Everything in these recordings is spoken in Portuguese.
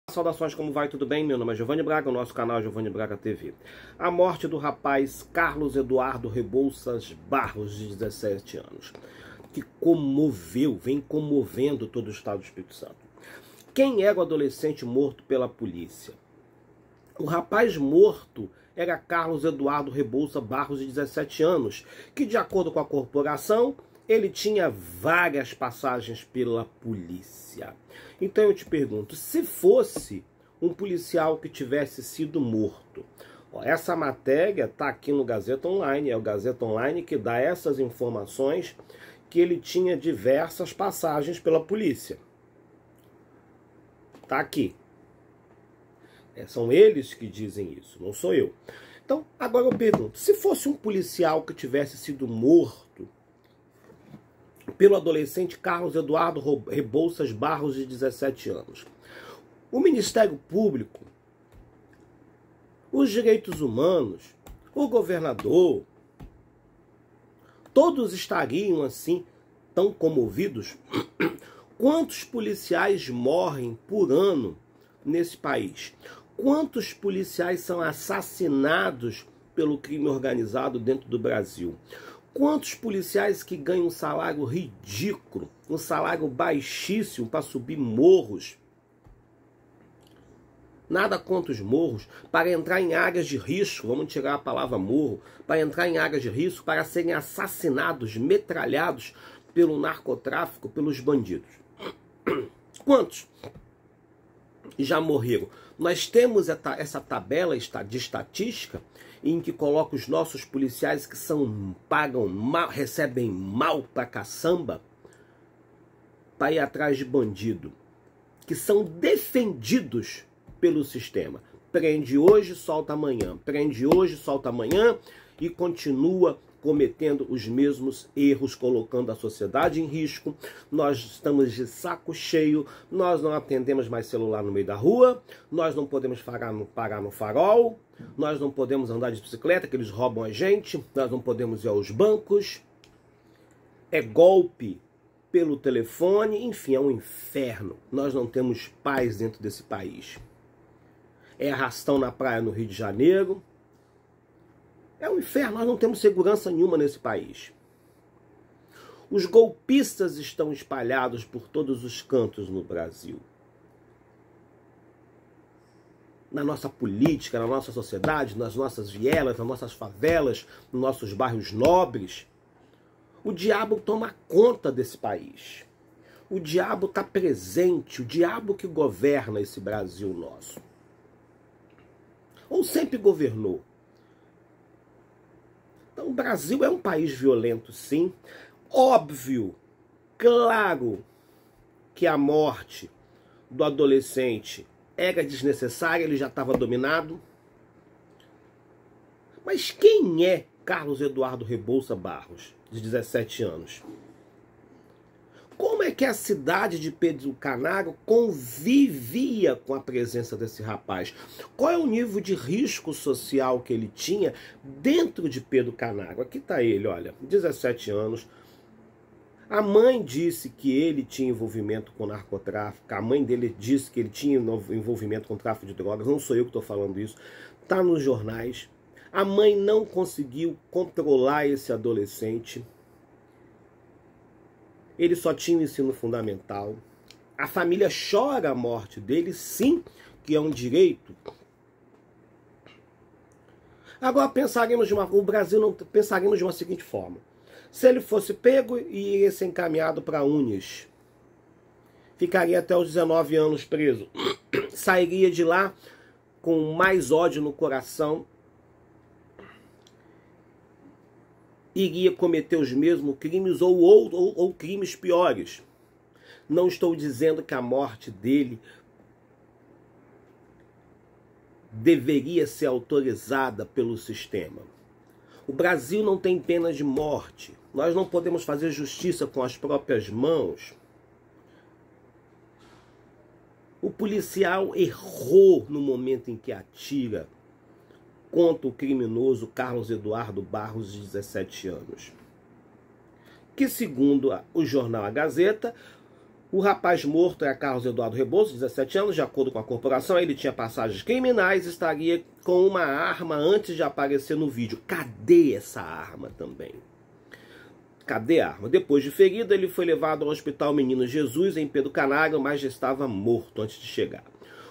Saudações, como vai? Tudo bem? Meu nome é Giovanni Braga, o nosso canal é Giovanni Braga TV. A morte do rapaz Carlos Eduardo Rebouças Barros, de 17 anos, que vem comovendo todo o estado do Espírito Santo. Quem era o adolescente morto pela polícia? O rapaz morto era Carlos Eduardo Rebouças Barros, de 17 anos, que, de acordo com a corporação, ele tinha várias passagens pela polícia. Então eu te pergunto, se fosse um policial que tivesse sido morto, essa matéria está aqui no Gazeta Online, é o Gazeta Online que dá essas informações, que ele tinha diversas passagens pela polícia. Está aqui. São eles que dizem isso, não sou eu. Então, agora eu pergunto, se fosse um policial que tivesse sido morto pelo adolescente Carlos Eduardo Rebouças Barros, de 17 anos, o Ministério Público, os direitos humanos, o governador, todos estariam assim tão comovidos? Quantos policiais morrem por ano nesse país? Quantos policiais são assassinados pelo crime organizado dentro do Brasil? Quantos policiais que ganham um salário ridículo, um salário baixíssimo para subir morros? Nada contra os morros, para entrar em áreas de risco, vamos tirar a palavra morro, para entrar em áreas de risco, para serem assassinados, metralhados pelo narcotráfico, pelos bandidos. Quantos já morreram? Nós temos essa tabela de estatística em que coloca os nossos policiais que pagam mal, recebem mal pra caçamba, para ir atrás de bandido, que são defendidos pelo sistema. Prende hoje, solta amanhã. Prende hoje, solta amanhã e continua cometendo os mesmos erros, colocando a sociedade em risco. Nós estamos de saco cheio, nós não atendemos mais celular no meio da rua, nós não podemos parar no farol, nós não podemos andar de bicicleta, que eles roubam a gente, nós não podemos ir aos bancos, é golpe pelo telefone, enfim, é um inferno. Nós não temos paz dentro desse país. É arrastão na praia no Rio de Janeiro. É um inferno, nós não temos segurança nenhuma nesse país. Os golpistas estão espalhados por todos os cantos no Brasil. Na nossa política, na nossa sociedade, nas nossas vielas, nas nossas favelas, nos nossos bairros nobres. O diabo toma conta desse país. O diabo está presente, o diabo que governa esse Brasil nosso. Ou sempre governou. Então, o Brasil é um país violento, sim. Óbvio, claro, que a morte do adolescente era desnecessária, ele já estava dominado. Mas quem é Carlos Eduardo Rebouças Barros, de 17 anos? Como é que a cidade de Pedro Canário convivia com a presença desse rapaz? Qual é o nível de risco social que ele tinha dentro de Pedro Canário? Aqui está ele, olha, 17 anos. A mãe disse que ele tinha envolvimento com narcotráfico. A mãe dele disse que ele tinha envolvimento com tráfico de drogas. Não sou eu que estou falando isso. Está nos jornais. A mãe não conseguiu controlar esse adolescente. Ele só tinha o ensino fundamental. A família chora a morte dele, sim, que é um direito. Agora pensaremos pensaremos de uma seguinte forma. Se ele fosse pego e ia ser encaminhado para a Unis, ficaria até os 19 anos preso. Sairia de lá com mais ódio no coração, iria cometer os mesmos crimes ou crimes piores. Não estou dizendo que a morte dele deveria ser autorizada pelo sistema. O Brasil não tem pena de morte. Nós não podemos fazer justiça com as próprias mãos. O policial errou no momento em que atira contra o criminoso Carlos Eduardo Barros, de 17 anos. Que, segundo o jornal A Gazeta, O rapaz morto é Carlos Eduardo Rebouças, 17 anos, de acordo com a corporação, ele tinha passagens criminais e estaria com uma arma antes de aparecer no vídeo. Cadê essa arma também? Cadê a arma? Depois de ferido, ele foi levado ao Hospital Menino Jesus, em Pedro Canário, mas já estava morto antes de chegar.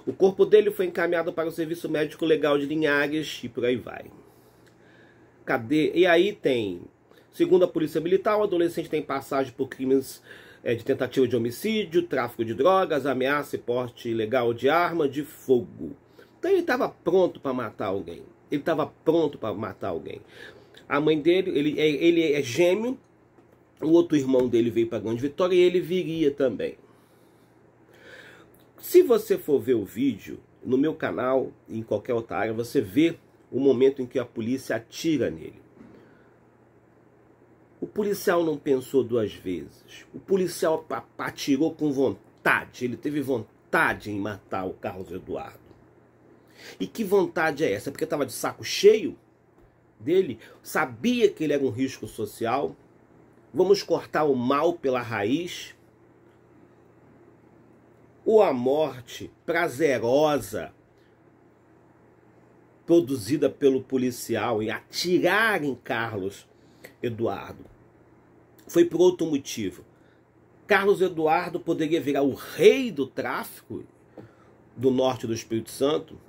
O corpo dele foi encaminhado para o Serviço Médico Legal de Linhares e por aí vai. Cadê? E aí tem, segundo a Polícia Militar, o adolescente tem passagem por crimes de tentativa de homicídio, tráfico de drogas, ameaça e porte ilegal de arma de fogo. Então ele estava pronto para matar alguém. Ele estava pronto para matar alguém. A mãe dele, ele é gêmeo, o outro irmão dele veio para Grande Vitória e ele viria também. Se você for ver o vídeo, no meu canal, em qualquer outra área, você vê o momento em que a polícia atira nele. O policial não pensou duas vezes. O policial atirou com vontade. Ele teve vontade em matar o Carlos Eduardo. E que vontade é essa? Porque estava de saco cheio dele? Sabia que ele era um risco social? Vamos cortar o mal pela raiz? Ou a morte prazerosa produzida pelo policial em atirar em Carlos Eduardo foi por outro motivo? Carlos Eduardo poderia virar o rei do tráfico do norte do Espírito Santo.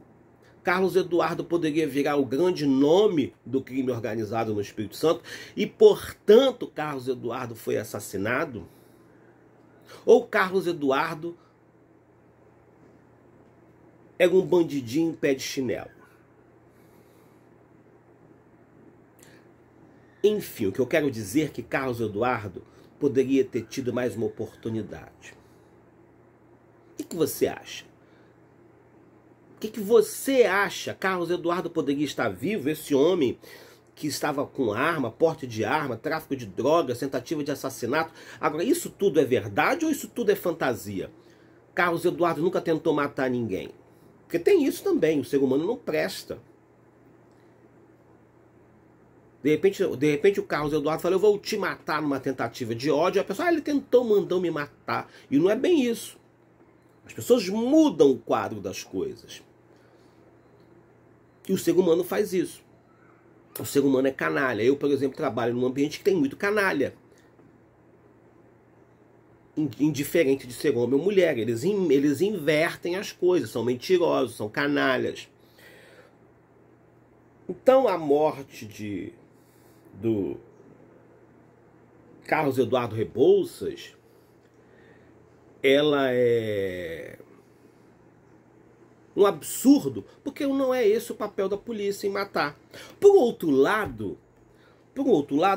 Carlos Eduardo poderia virar o grande nome do crime organizado no Espírito Santo e, portanto, Carlos Eduardo foi assassinado? Ou Carlos Eduardo era um bandidinho em pé de chinelo? Enfim, o que eu quero dizer é que Carlos Eduardo poderia ter tido mais uma oportunidade. O que você acha? O que você acha? Carlos Eduardo poderia estar vivo? Esse homem que estava com arma, porte de arma, tráfico de drogas, tentativa de assassinato. Agora, isso tudo é verdade ou isso tudo é fantasia? Carlos Eduardo nunca tentou matar ninguém. Porque tem isso também, o ser humano não presta. De repente o Carlos Eduardo falou, eu vou te matar numa tentativa de ódio. A pessoa, ele tentou, mandou me matar. E não é bem isso. As pessoas mudam o quadro das coisas. E o ser humano faz isso. O ser humano é canalha. Eu, por exemplo, trabalho num ambiente que tem muito canalha. Indiferente de ser homem ou mulher. Eles invertem as coisas. São mentirosos, são canalhas. Então a morte do Carlos Eduardo Rebouças, ela é um absurdo, porque não é esse o papel da polícia em matar. Por outro lado,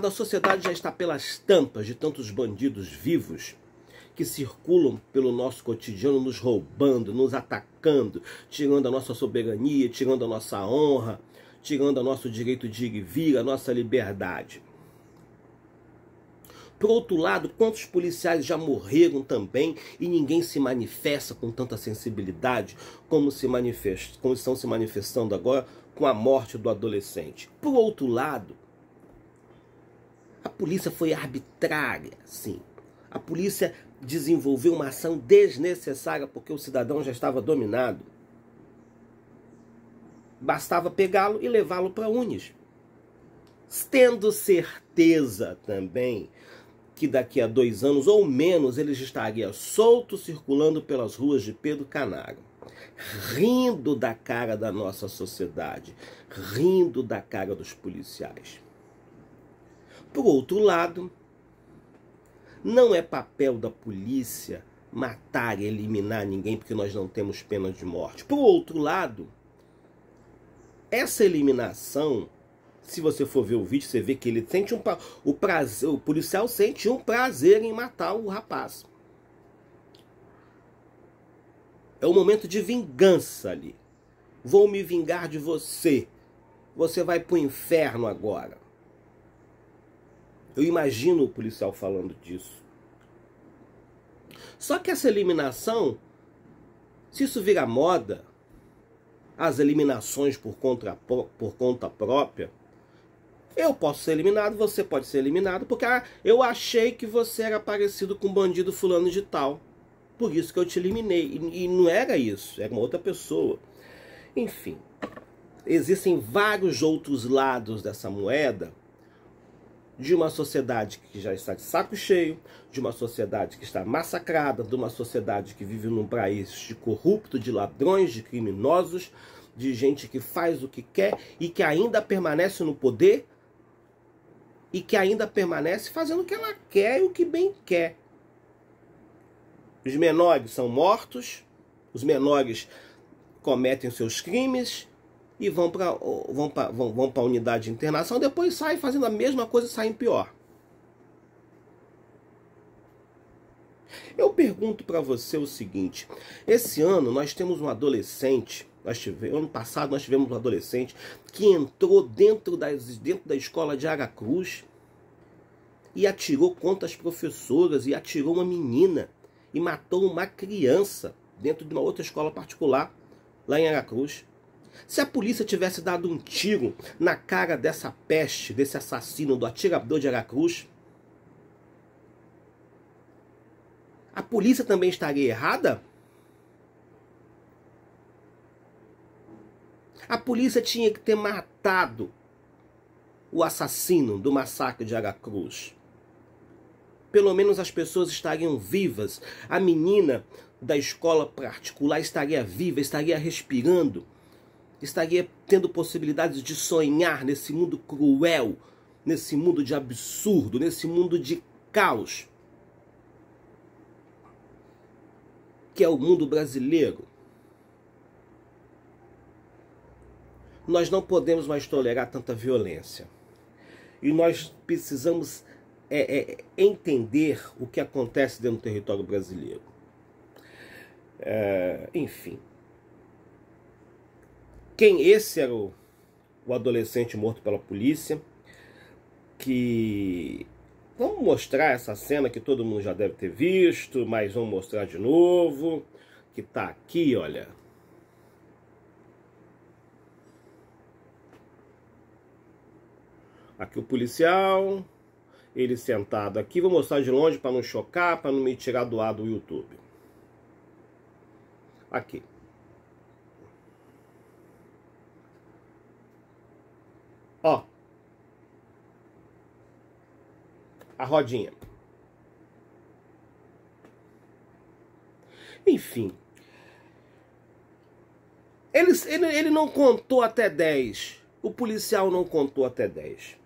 a sociedade já está pelas tampas de tantos bandidos vivos que circulam pelo nosso cotidiano, nos roubando, nos atacando, tirando a nossa soberania, tirando a nossa honra, tirando o nosso direito de ir e vir, a nossa liberdade. Por outro lado, quantos policiais já morreram também e ninguém se manifesta com tanta sensibilidade como estão se manifestando agora com a morte do adolescente? Por outro lado, a polícia foi arbitrária, sim. A polícia desenvolveu uma ação desnecessária porque o cidadão já estava dominado. Bastava pegá-lo e levá-lo para a Unis. Tendo certeza também que daqui a 2 anos ou menos ele estaria solto, circulando pelas ruas de Pedro Canário, rindo da cara da nossa sociedade, rindo da cara dos policiais. Por outro lado, não é papel da polícia matar e eliminar ninguém porque nós não temos pena de morte. Por outro lado, essa eliminação, se você for ver o vídeo, você vê que ele sente o policial sente um prazer em matar o rapaz. É um momento de vingança ali. Vou me vingar de você. Você vai pro inferno agora. Eu imagino o policial falando disso. Só que essa eliminação, se isso virar moda, as eliminações por conta própria, eu posso ser eliminado, você pode ser eliminado, porque eu achei que você era parecido com o bandido fulano de tal. Por isso que eu te eliminei. E não era isso, era uma outra pessoa. Enfim, existem vários outros lados dessa moeda, de uma sociedade que já está de saco cheio, de uma sociedade que está massacrada, de uma sociedade que vive num país de corrupto, de ladrões, de criminosos, de gente que faz o que quer e que ainda permanece no poder e que ainda permanece fazendo o que ela quer e o que bem quer. Os menores são mortos, os menores cometem seus crimes e vão para a unidade de internação, depois saem fazendo a mesma coisa e saem pior. Eu pergunto para você o seguinte, esse ano nós temos um adolescente, ano passado nós tivemos um adolescente que entrou dentro da escola de Aracruz e atirou contra as professoras e atirou uma menina e matou uma criança dentro de uma outra escola particular lá em Aracruz. Se a polícia tivesse dado um tiro na cara dessa peste, desse assassino, do atirador de Aracruz, a polícia também estaria errada? A polícia tinha que ter matado o assassino do massacre de Aracruz. Pelo menos as pessoas estariam vivas. A menina da escola particular estaria viva, estaria respirando, estaria tendo possibilidades de sonhar nesse mundo cruel, nesse mundo de absurdo, nesse mundo de caos, que é o mundo brasileiro. Nós não podemos mais tolerar tanta violência. E nós precisamos entender o que acontece dentro do território brasileiro. Enfim. Esse era o adolescente morto pela polícia, que... Vamos mostrar essa cena que todo mundo já deve ter visto, mas vamos mostrar de novo, que tá aqui, olha. Aqui o policial, ele sentado aqui, vou mostrar de longe para não chocar, para não me tirar do ar do YouTube. Aqui. Ó. A rodinha. Enfim. Ele não contou até 10. O policial não contou até 10.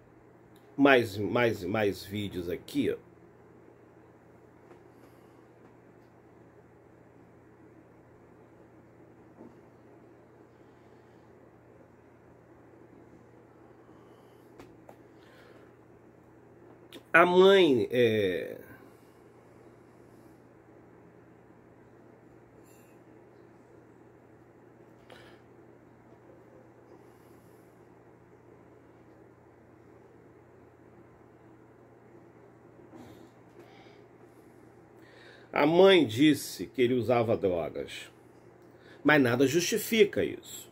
Mais vídeos aqui, ó. A mãe a mãe disse que ele usava drogas, mas nada justifica isso.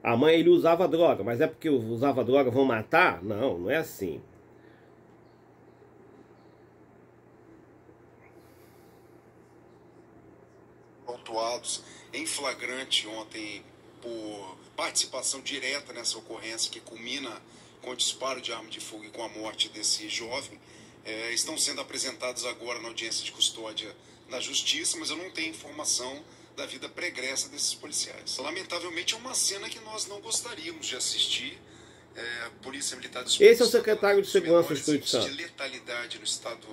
A mãe, ele usava droga, mas é porque usava droga vão matar? Não, não é assim. Autuados em flagrante ontem por participação direta nessa ocorrência que culmina com o disparo de arma de fogo e com a morte desse jovem, estão sendo apresentados agora na audiência de custódia da Justiça, mas eu não tenho informação da vida pregressa desses policiais. Lamentavelmente é uma cena que nós não gostaríamos de assistir. A Polícia Militar do Espírito Esse é o secretário de Segurança do Espírito Santo. De letalidade no estado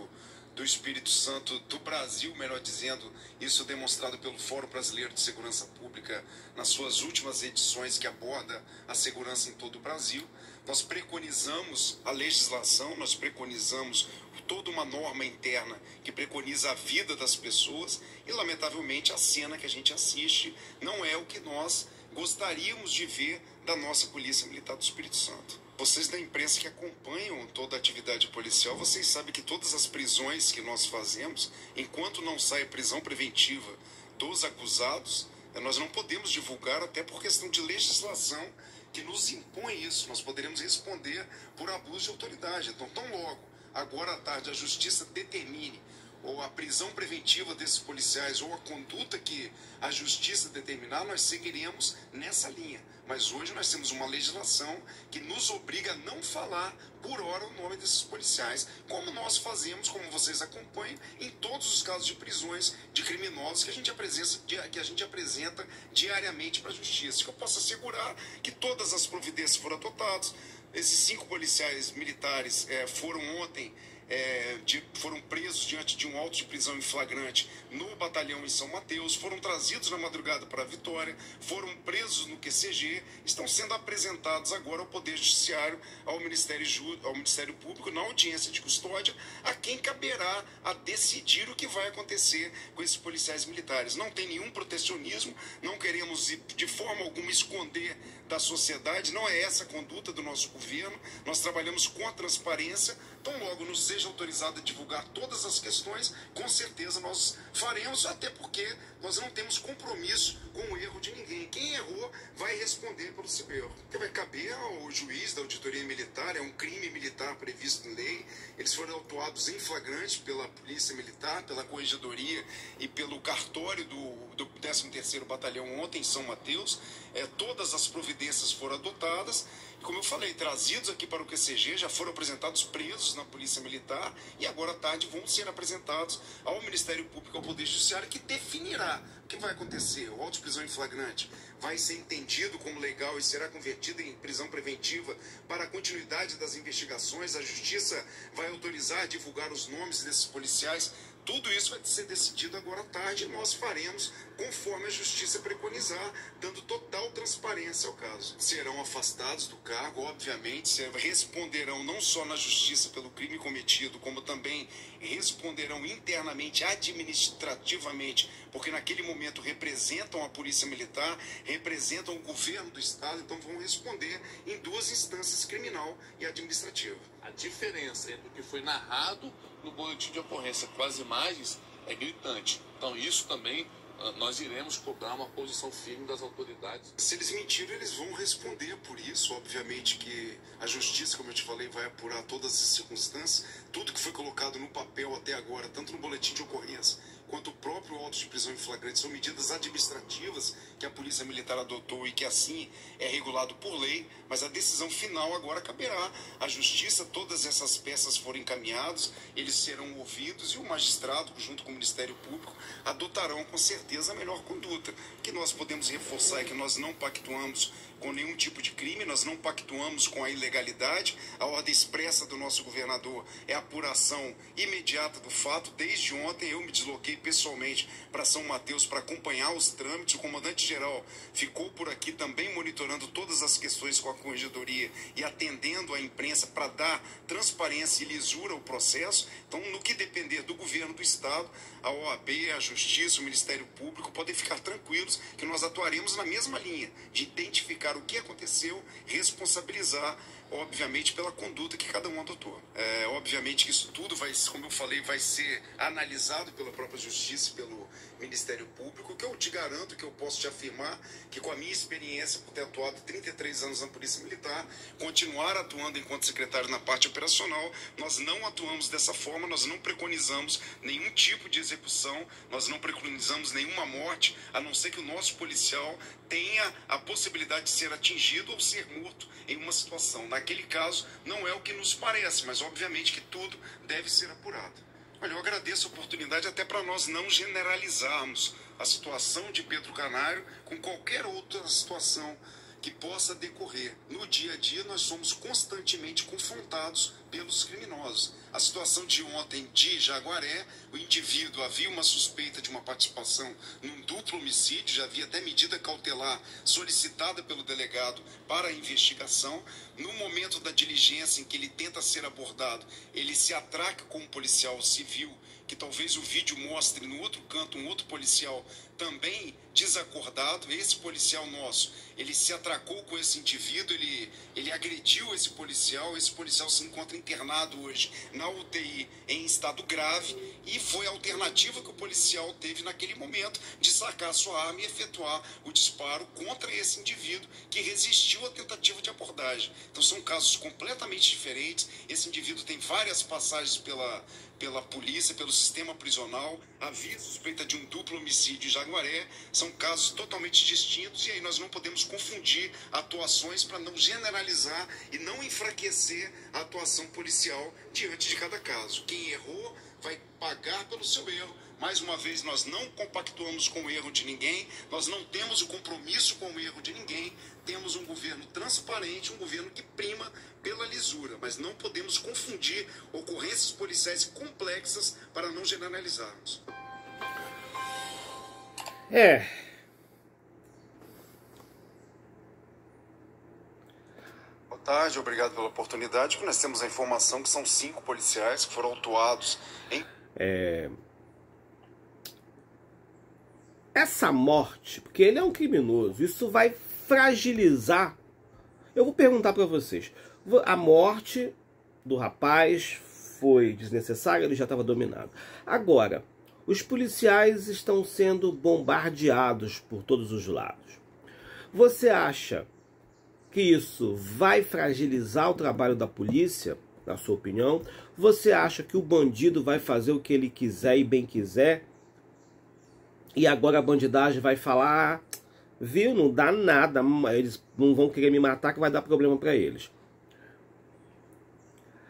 do Espírito Santo do Brasil, melhor dizendo, isso demonstrado pelo Fórum Brasileiro de Segurança Pública nas suas últimas edições que aborda a segurança em todo o Brasil. Nós preconizamos a legislação, nós preconizamos toda uma norma interna que preconiza a vida das pessoas e, lamentavelmente, a cena que a gente assiste não é o que nós gostaríamos de ver da nossa Polícia Militar do Espírito Santo. Vocês da imprensa que acompanham toda a atividade policial, vocês sabem que todas as prisões que nós fazemos, enquanto não sai a prisão preventiva dos acusados, nós não podemos divulgar, até por questão de legislação que nos impõe isso. Nós poderemos responder por abuso de autoridade. Então, tão logo agora à tarde a Justiça determine ou a prisão preventiva desses policiais, ou a conduta que a justiça determinar, nós seguiremos nessa linha. Mas hoje nós temos uma legislação que nos obriga a não falar por hora o nome desses policiais, como nós fazemos, como vocês acompanham, em todos os casos de prisões de criminosos que a gente apresenta diariamente para a justiça. Que eu posso assegurar que todas as providências foram adotadas. Esses 5 policiais militares foram ontem foram presos diante de um auto de prisão em flagrante no batalhão em São Mateus, foram trazidos na madrugada para a Vitória, foram presos no QCG, estão sendo apresentados agora ao Poder Judiciário, ao Ministério Público, na audiência de custódia, a quem caberá a decidir o que vai acontecer com esses policiais militares. Não tem nenhum protecionismo, não queremos de forma alguma esconder da sociedade, não é essa a conduta do nosso governo, nós trabalhamos com a transparência, então logo nos seja autorizado a divulgar todas as questões, com certeza nós faremos, até porque nós não temos compromisso com o erro de ninguém. Quem errou vai responder pelo seu erro. Que vai caber ao juiz da auditoria militar, é um crime militar previsto em lei, eles foram autuados em flagrante pela Polícia Militar, pela Corregedoria e pelo cartório do 13º Batalhão ontem em São Mateus. Todas as providências foram adotadas, como eu falei, trazidos aqui para o QCG, já foram apresentados presos na Polícia Militar e agora à tarde vão ser apresentados ao Ministério Público, ao Poder Judiciário, que definirá o que vai acontecer. O auto de prisão em flagrante vai ser entendido como legal e será convertido em prisão preventiva para a continuidade das investigações. A Justiça vai autorizar a divulgar os nomes desses policiais. Tudo isso vai ser decidido agora à tarde e nós faremos conforme a Justiça preconizar, dando total transparência ao caso. Serão afastados do cargo, obviamente, responderão não só na Justiça pelo crime cometido, como também responderão internamente, administrativamente, porque naquele momento representam a Polícia Militar, representam o governo do Estado, então vão responder em 2 instâncias, criminal e administrativa. A diferença entre o que foi narrado no boletim de ocorrência com as imagens é gritante. Então isso também nós iremos cobrar uma posição firme das autoridades. Se eles mentiram, eles vão responder por isso. Obviamente que a Justiça, como eu te falei, vai apurar todas as circunstâncias. Tudo que foi colocado no papel até agora, tanto no boletim de ocorrência quanto o próprio auto de prisão em flagrante, são medidas administrativas que a Polícia Militar adotou e que assim é regulado por lei, mas a decisão final agora caberá à Justiça. Todas essas peças foram encaminhadas, eles serão ouvidos e o magistrado, junto com o Ministério Público, adotarão com certeza a melhor conduta. O que nós podemos reforçar é que nós não pactuamos com nenhum tipo de crime, nós não pactuamos com a ilegalidade. A ordem expressa do nosso governador é a apuração imediata do fato. Desde ontem eu me desloquei pessoalmente para São Mateus para acompanhar os trâmites. O comandante-geral ficou por aqui também monitorando todas as questões com a Corregedoria e atendendo a imprensa para dar transparência e lisura ao processo. Então, no que depender do governo do Estado, a OAB, a Justiça, o Ministério Público podem ficar tranquilos que nós atuaremos na mesma linha de identificar o que aconteceu, responsabilizar, obviamente, pela conduta que cada um adotou. Obviamente que isso tudo vai, como eu falei, vai ser analisado pela própria Justiça, pelo Ministério Público, que eu te garanto, que eu posso te afirmar, que com a minha experiência, por ter atuado 33 anos na Polícia Militar, continuar atuando enquanto secretário na parte operacional, nós não atuamos dessa forma, nós não preconizamos nenhum tipo de execução, nós não preconizamos nenhuma morte, a não ser que o nosso policial tenha a possibilidade de ser atingido ou ser morto em uma situação. Naquele caso, não é o que nos parece, mas obviamente que tudo deve ser apurado. Olha, eu agradeço a oportunidade até para nós não generalizarmos a situação de Pedro Canário com qualquer outra situação que possa decorrer. No dia a dia, nós somos constantemente confrontados pelos criminosos. A situação de ontem de Jaguaré, o indivíduo havia uma suspeita de uma participação num duplo homicídio, já havia até medida cautelar solicitada pelo delegado para a investigação. No momento da diligência em que ele tenta ser abordado, ele se atraca com um policial civil, que talvez o vídeo mostre no outro canto um outro policial também desacordado. Esse policial nosso, ele se atracou com esse indivíduo, ele agrediu esse policial se encontra internado hoje na UTI em estado grave, e foi a alternativa que o policial teve naquele momento de sacar sua arma e efetuar o disparo contra esse indivíduo que resistiu à tentativa de abordagem. Então são casos completamente diferentes. Esse indivíduo tem várias passagens pela polícia, pelo sistema prisional, havia suspeita de um duplo homicídio em Jaguaré. São casos totalmente distintos, e aí nós não podemos confundir atuações para não generalizar e não enfraquecer a atuação policial diante de cada caso. Quem errou vai pagar pelo seu erro. Mais uma vez, nós não compactuamos com o erro de ninguém, nós não temos o compromisso com o erro de ninguém, temos um governo transparente, um governo que prima pela lisura, mas não podemos confundir ocorrências policiais complexas para não generalizarmos. Boa tarde, obrigado pela oportunidade. Nós temos a informação que são 5 policiais que foram autuados em... Essa morte, porque ele é um criminoso, isso vai fragilizar. Eu vou perguntar para vocês, a morte do rapaz foi desnecessária, ele já estava dominado. Agora, os policiais estão sendo bombardeados por todos os lados. Você acha que isso vai fragilizar o trabalho da polícia, na sua opinião? Você acha que o bandido vai fazer o que ele quiser e bem quiser? E agora a bandidagem vai falar, viu, não dá nada, eles não vão querer me matar que vai dar problema para eles.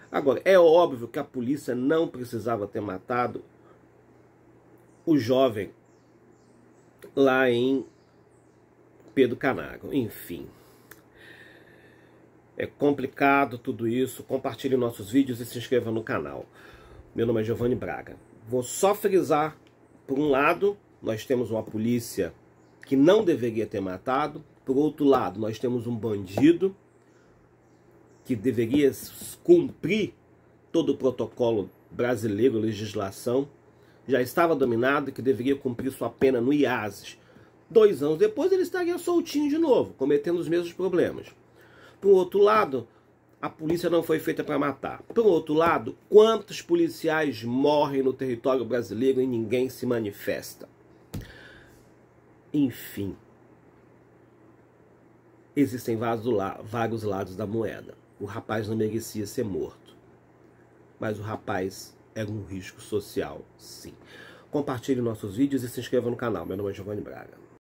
Agora, é óbvio que a polícia não precisava ter matado o jovem lá em Pedro Camargo. Enfim, é complicado tudo isso. Compartilhe nossos vídeos e se inscreva no canal. Meu nome é Giovanni Braga. Vou só frisar, por um lado, nós temos uma polícia que não deveria ter matado. Por outro lado, nós temos um bandido que deveria cumprir todo o protocolo brasileiro, legislação. Já estava dominado e que deveria cumprir sua pena no IASES. 2 anos depois ele estaria soltinho de novo, cometendo os mesmos problemas. Por outro lado, a polícia não foi feita para matar. Por outro lado, quantos policiais morrem no território brasileiro e ninguém se manifesta? Enfim, existem vários lados da moeda. O rapaz não merecia ser morto, mas o rapaz era um risco social, sim. Compartilhe nossos vídeos e se inscreva no canal. Meu nome é Giovanni Braga.